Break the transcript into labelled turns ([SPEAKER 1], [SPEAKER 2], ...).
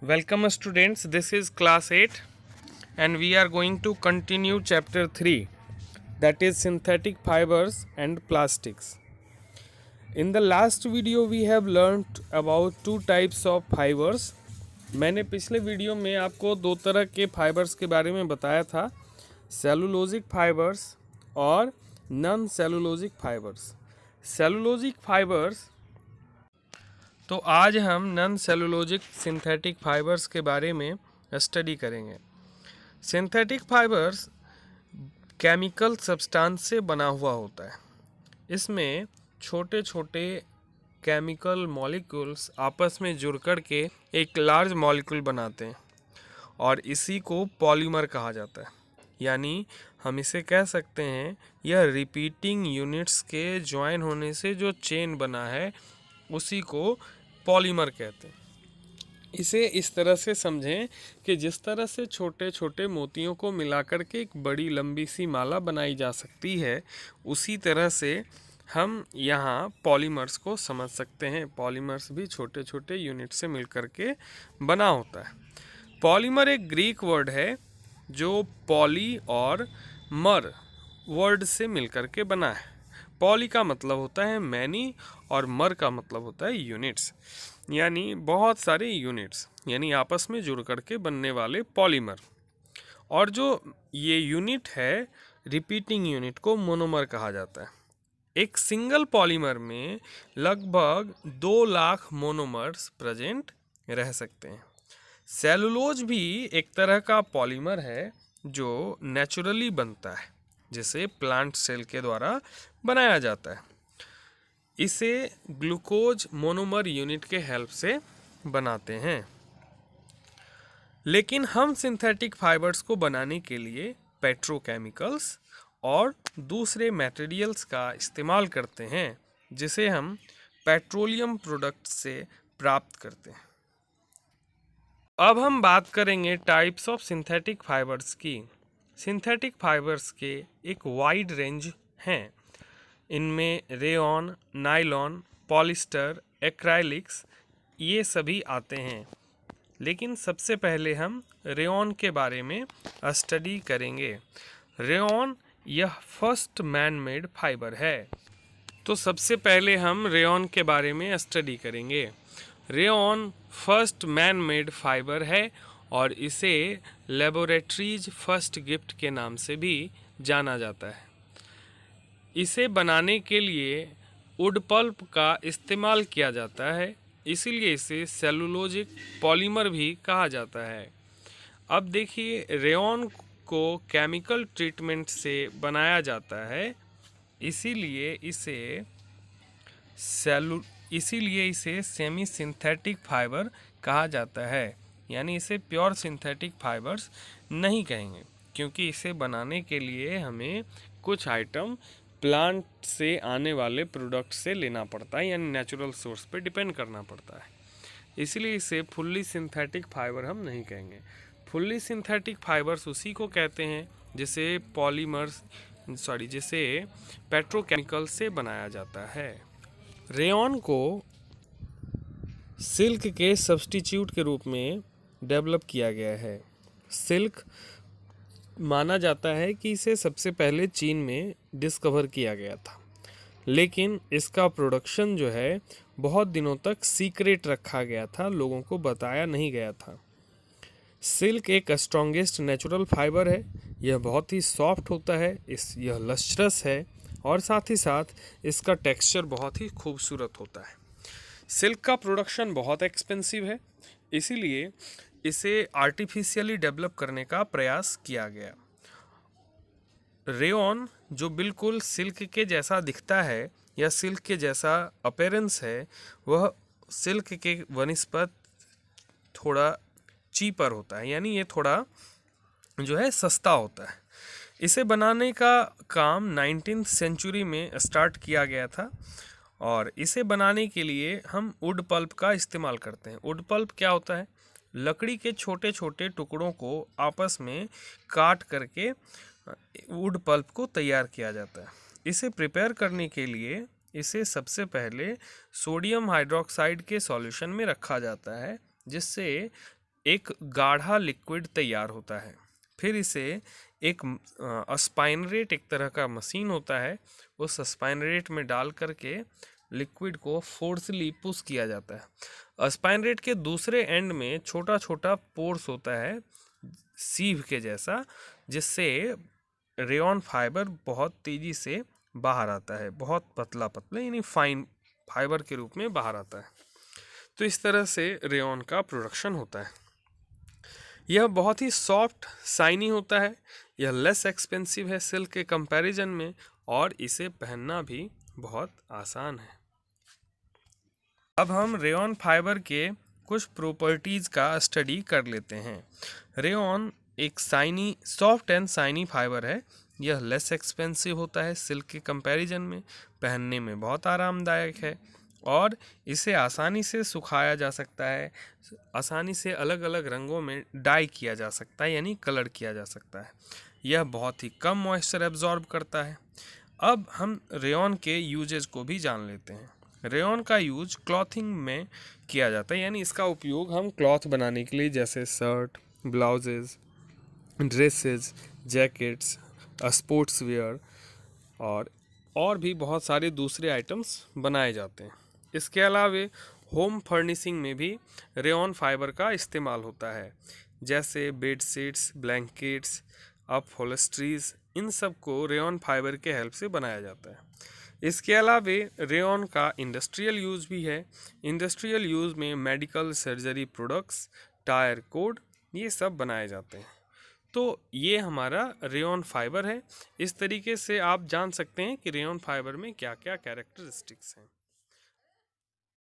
[SPEAKER 1] Welcome students, this is class 8 and we are going to continue chapter 3, that is synthetic fibers and plastics. In the last video we have learnt about two types of fibers. मैंने पिछले video में आपको दो तरह के fibres के बारे में बताया था, सेलुलोजिक फाइबर्स और non cellulosic fibres. Cellulosic fibres, तो आज हम नॉन सेलुलोजिक सिंथेटिक फाइबर्स के बारे में स्टडी करेंगे। सिंथेटिक फाइबर्स केमिकल सब्सटेंस से बना हुआ होता है। इसमें छोटे छोटे केमिकल मॉलिक्यूल्स आपस में जुड़कर के एक लार्ज मॉलिक्यूल बनाते हैं और इसी को पॉलीमर कहा जाता है। यानी हम इसे कह सकते हैं यह रिपीटिंग यूनिट्स के ज्वाइन होने से जो चेन बना है उसी को पॉलीमर कहते हैं। इसे इस तरह से समझें कि जिस तरह से छोटे छोटे मोतियों को मिलाकर के एक बड़ी लंबी सी माला बनाई जा सकती है, उसी तरह से हम यहाँ पॉलीमर्स को समझ सकते हैं। पॉलीमर्स भी छोटे छोटे यूनिट से मिलकर के बना होता है। पॉलीमर एक ग्रीक वर्ड है जो पॉली और मर वर्ड से मिलकर के बना है। पॉली का मतलब होता है मैनी और मर का मतलब होता है यूनिट्स, यानी बहुत सारे यूनिट्स, यानी आपस में जुड़ करके बनने वाले पॉलीमर। और जो ये यूनिट है, रिपीटिंग यूनिट को मोनोमर कहा जाता है। एक सिंगल पॉलीमर में लगभग 2 लाख मोनोमर्स प्रेजेंट रह सकते हैं। सेलुलोज भी एक तरह का पॉलीमर है जो नेचुरली बनता है, जिसे प्लांट सेल के द्वारा बनाया जाता है। इसे ग्लूकोज मोनोमर यूनिट के हेल्प से बनाते हैं। लेकिन हम सिंथेटिक फाइबर्स को बनाने के लिए पेट्रोकेमिकल्स और दूसरे मटेरियल्स का इस्तेमाल करते हैं, जिसे हम पेट्रोलियम प्रोडक्ट्स से प्राप्त करते हैं। अब हम बात करेंगे टाइप्स ऑफ सिंथेटिक फाइबर्स की। सिंथेटिक फाइबर्स के एक वाइड रेंज हैं। इनमें रेयॉन, नायलॉन, पॉलिस्टर, एक्राइलिक्स ये सभी आते हैं। लेकिन सबसे पहले हम रेयॉन के बारे में स्टडी करेंगे। रेयॉन यह फर्स्ट मैन मेड फाइबर है। तो सबसे पहले हम रेयॉन के बारे में स्टडी करेंगे। Rayon first man made fibre है और इसे लेबोरेटरीज फर्स्ट गिफ्ट के नाम से भी जाना जाता है। इसे बनाने के लिए वुड पल्प का इस्तेमाल किया जाता है, इसीलिए इसे सेलुलोजिक पॉलीमर भी कहा जाता है। अब देखिए, रेयॉन को केमिकल ट्रीटमेंट से बनाया जाता है, इसीलिए इसे सेमी सिंथेटिक फाइबर कहा जाता है। यानी इसे प्योर सिंथेटिक फाइबर्स नहीं कहेंगे, क्योंकि इसे बनाने के लिए हमें कुछ आइटम प्लांट से आने वाले प्रोडक्ट से लेना पड़ता है, यानी नेचुरल सोर्स पे डिपेंड करना पड़ता है। इसलिए इसे फुल्ली सिंथेटिक फाइबर हम नहीं कहेंगे। फुल्ली सिंथेटिक फाइबर्स उसी को कहते हैं जिसे जिसे पेट्रोकेमिकल से बनाया जाता है। रेयॉन को सिल्क के सब्स्टिट्यूट के रूप में डेवलप किया गया है। सिल्क माना जाता है कि इसे सबसे पहले चीन में डिस्कवर किया गया था, लेकिन इसका प्रोडक्शन जो है बहुत दिनों तक सीक्रेट रखा गया था, लोगों को बताया नहीं गया था। सिल्क एक स्ट्रॉन्गेस्ट नेचुरल फाइबर है। यह बहुत ही सॉफ्ट होता है, यह लस्ट्रस है और साथ ही साथ इसका टेक्सचर बहुत ही खूबसूरत होता है। सिल्क का प्रोडक्शन बहुत एक्सपेंसिव है, इसीलिए इसे आर्टिफिशियली डेवलप करने का प्रयास किया गया। रेयॉन जो बिल्कुल सिल्क के जैसा दिखता है या सिल्क के जैसा अपीयरेंस है, वह सिल्क के वनिस्पत थोड़ा चीपर होता है, यानी ये थोड़ा जो है सस्ता होता है। इसे बनाने का काम 19th सेंचुरी में स्टार्ट किया गया था और इसे बनाने के लिए हम वुड पल्प का इस्तेमाल करते हैं। वुड पल्प क्या होता है? लकड़ी के छोटे छोटे टुकड़ों को आपस में काट करके वुड पल्प को तैयार किया जाता है। इसे प्रिपेयर करने के लिए इसे सबसे पहले सोडियम हाइड्रोक्साइड के सॉल्यूशन में रखा जाता है, जिससे एक गाढ़ा लिक्विड तैयार होता है। फिर इसे एक स्पाइनरेट, एक तरह का मशीन होता है, उस स्पाइनरेट में डाल करके लिक्विड को फोर्सली पुश किया जाता है। स्पाइनरेट के दूसरे एंड में छोटा छोटा पोर्स होता है सीव के जैसा, जिससे रेयॉन फाइबर बहुत तेजी से बाहर आता है, बहुत पतला पतला यानी फाइन फाइबर के रूप में बाहर आता है। तो इस तरह से रेयॉन का प्रोडक्शन होता है। यह बहुत ही सॉफ्ट शाइनी होता है, यह लेस एक्सपेंसिव है सिल्क के कंपैरिजन में, और इसे पहनना भी बहुत आसान है। अब हम रेयॉन फाइबर के कुछ प्रॉपर्टीज़ का स्टडी कर लेते हैं। रेयॉन एक shiny, soft and shiny fibre है। यह लेस एक्सपेंसिव होता है सिल्क के कंपैरिजन में, पहनने में बहुत आरामदायक है, और इसे आसानी से सुखाया जा सकता है, आसानी से अलग अलग रंगों में डाई किया जा सकता है, यानी कलर किया जा सकता है। यह बहुत ही कम मॉइस्चर एब्जॉर्ब करता है। अब हम रेयॉन के यूजेस को भी जान लेते हैं। रेयॉन का यूज क्लॉथिंग में किया जाता है, यानी इसका उपयोग हम क्लॉथ बनाने के लिए, जैसे shirt, blouses, dresses, jackets, sports wear और भी बहुत सारे दूसरे आइटम्स बनाए जाते हैं। इसके अलावा होम फर्निशिंग में भी रेयॉन फाइबर का इस्तेमाल होता है, जैसे बेड शीट्स, ब्लैंकेट्स, अपहोल्स्ट्रीज, इन सब को रेयॉन फाइबर के हेल्प से बनाया जाता है। इसके अलावा रेयॉन का इंडस्ट्रियल यूज़ भी है। इंडस्ट्रियल यूज़ में medical, surgery products, tyre code, ये सब बनाए जाते हैं। तो ये हमारा रेयॉन फाइबर है। इस तरीके से आप जान सकते हैं कि रेयॉन फाइबर में क्या क्या कैरेक्टरिस्टिक्स हैं।